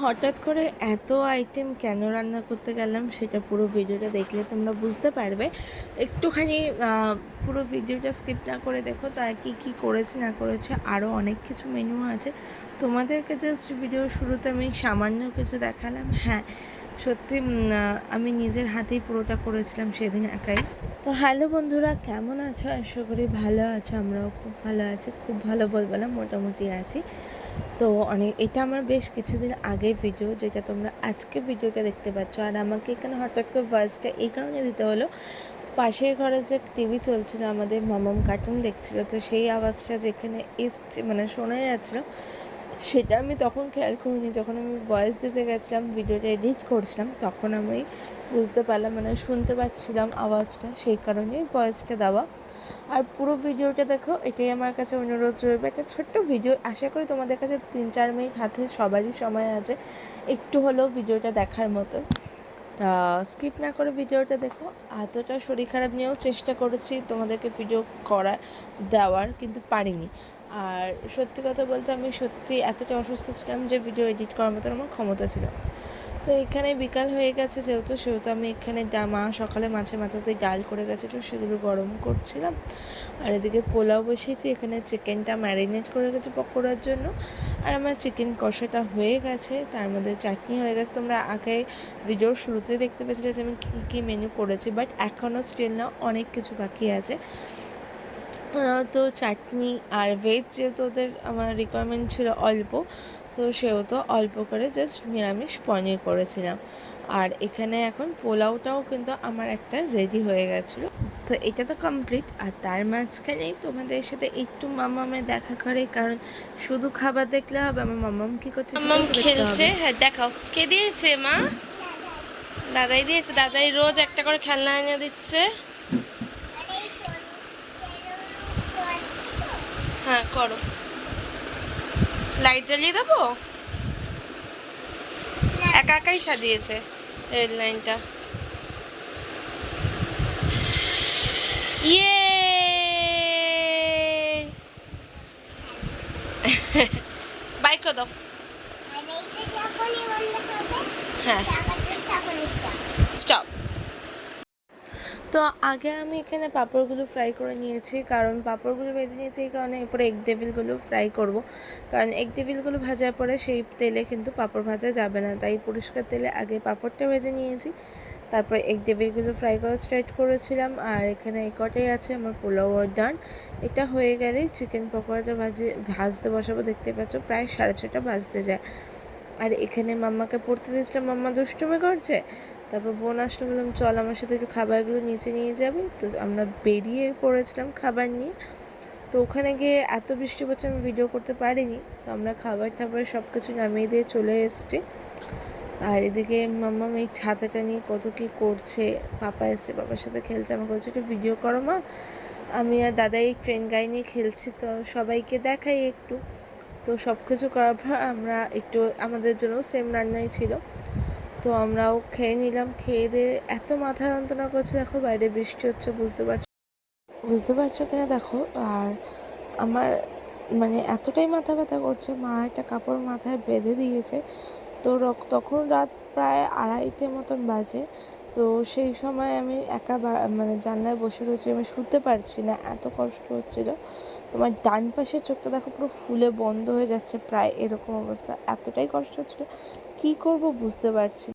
হঠাৎ করে এত আইটেম কেন রান্না করতে গেলাম সেটা পুরো ভিডিওটা দেখলে তোমরা বুঝতে পারবে। একটুখানি পুরো ভিডিওটা স্কিপ না করে দেখো, তাই কী করেছে না করেছে, আরও অনেক কিছু মেনু আছে। তোমাদেরকে জাস্ট ভিডিওর শুরুতে আমি সামান্য কিছু দেখালাম। হ্যাঁ, সত্যি আমি নিজের হাতেই পুরোটা করেছিলাম সেদিন একাই। তো হ্যালো বন্ধুরা, কেমন আছো? আশা করি ভালো আছো। আমরাও খুব ভালো আছি, খুব ভালো বলবো না, মোটামুটি আছি। তো এটা আমার বেশ কিছুদিন আগের ভিডিও, যেটা তোমরা আজকে ভিডিওটা দেখতে পাচ্ছ। আর আমাকে এখানে হঠাৎ করে ভয়েসটা এই কারণে দিতে হলো, পাশের ঘরে যে টিভি চলছিল, আমাদের মামাম কার্টুন দেখছিল, তো সেই আওয়াজটা যেখানে এসছে মানে শোনা যাচ্ছিলো, সেটা আমি তখন খেয়াল করিনি। যখন আমি ভয়েস দিতে গেছিলাম, ভিডিওটা এডিট করছিলাম, তখন আমি বুঝতে পারলাম, মানে শুনতে পাচ্ছিলাম আওয়াজটা, সেই কারণেই ভয়েসটা দেওয়া। আর পুরো ভিডিওটা দেখো, এটাই আমার কাছে অনুরোধ রইবে। একটা ছোট্ট ভিডিও, আশা করি তোমাদের কাছে 3-4 মিনিট হাতে সবারই সময় আছে একটু হলেও ভিডিওটা দেখার মতো। তা স্কিপ না করে ভিডিওটা দেখো। এতটা শরীর খারাপ নিয়েও চেষ্টা করেছি তোমাদেরকে ভিডিও দেওয়ার, কিন্তু পারিনি। আর সত্যি কথা বলতে, আমি সত্যি এতটা অসুস্থ ছিলাম যে ভিডিও এডিট করার মতো আমার ক্ষমতা ছিল। তো এখানে বিকাল হয়ে গেছে সেহেতু আমি এখানে মা সকালে মাছের মাথাতে ডাল করে গেছিলো, সেগুলো গরম করছিলাম। আর এদিকে পোলাও বসিয়েছি, এখানে চিকেনটা ম্যারিনেট করে গেছে পকোড়ার জন্য। আর আমার চিকেন কষাটা হয়ে গেছে, তার মধ্যে চাটনি হয়ে গেছে। তোমরা আগে ভিডিওর শুরুতেই দেখতে পেয়েছিলে যে আমি কী মেনু করেছি, বাট এখনও স্টিল না, অনেক কিছু বাকি আছে। তো চাটনি আর ভেজ যেহেতু ওদের আমার রিকোয়ারমেন্ট ছিল অল্প, তো সেহেতু অল্প করে জাস্ট নিরামিষ পনির করেছিলাম। আর এখানে এখন পোলাওটাও কিন্তু আমার একটা রেডি হয়ে গেছিলো। তো এটা তো কমপ্লিট। আর তার মাঝখানেই তোমাদের সাথে একটু মামামের দেখা করে, কারণ শুধু খাবার দেখলে হবে, আমার মামাম কী করছে মামাম খেলছে। হ্যাঁ, দেখাও কে দিয়েছে? মা, দাদাই দিয়েছে। দাদাই রোজ একটা করে খেলনা এনে দিচ্ছে। হ্যাঁ, করো। লাইট জ্বালিয়ে দেবো? একা একাই সাজিয়েছে রেল লাইনটা। ইয়ে বাইক দাও। হ্যাঁ, স্টপ। তো আগে আমি এখানে পাঁপড়গুলো ফ্রাই করে নিয়েছি, কারণ পাঁপড়গুলো ভেজে নিয়েছি এই কারণে। এরপরে এগ ডেভিলগুলো ফ্রাই করব, কারণ এগ ডেভিলগুলো ভাজার পরে সেই তেলে কিন্তু পাঁপড় ভাজা যাবে না, তাই পরিষ্কার তেলে আগে পাঁপড়টা ভেজে নিয়েছি, তারপর এগ ডেভিলগুলো ফ্রাই করা স্টার্ট করেছিলাম। আর এখানে এই কটাই আছে আমার পোলাও ডান। এটা হয়ে গেলেই চিকেন পকোড়াটা ভাজতে বসাবো। দেখতে পাচ্ছ প্রায় 6:30 বাজতে যায়। আর এখানে মাম্মাকে পড়তে দিয়েছিলাম, মাম্মা দুষ্টুমি করছে। তারপর বোন আসলে বললাম চল আমার সাথে একটু খাবারগুলো নিচে নিয়ে যাবি। তো আমরা বেরিয়ে পড়েছিলাম খাবার নিয়ে। তো ওখানে গিয়ে এত বৃষ্টি পড়ছে, আমি ভিডিও করতে পারিনি। তো আমরা খাবার সব কিছু নামিয়ে দিয়ে চলে এসেছি। আর এদিকে মাম্মাম এই ছাতাটা নিয়ে কত কী করছে। পাপা এসছে, বাবার সাথে খেলছে। আমাকে বলছে একটু ভিডিও করো মা। আমি আর দাদাই ট্রেন গাড়ি নিয়ে খেলছি, তো সবাইকে দেখাই একটু। তো সব কিছু করার পর আমরা একটু, আমাদের জন্য সেম রান্নাই ছিল, তো আমরাও খেয়ে নিলাম। খেয়ে দিয়ে এত মাথা যন্ত্রণা করছে, দেখো বাইরে বৃষ্টি হচ্ছে, বুঝতে পারছো কিনা দেখো। আর আমার মানে এতটাই মাথা ব্যথা করছে, মা একটা কাপড় মাথায় বেঁধে দিয়েছে। তো তখন রাত প্রায় 2:30 মতন বাজে। তো সেই সময় আমি একা মানে জানলায় বসে রয়েছি, আমি শুতে পারছি না, এত কষ্ট হচ্ছিল। তোমার ডান পাশের চোখটা দেখো পুরো ফুলে বন্ধ হয়ে যাচ্ছে প্রায়, এরকম অবস্থা, এতটাই কষ্ট হচ্ছিলো। কী করব বুঝতে পারছি।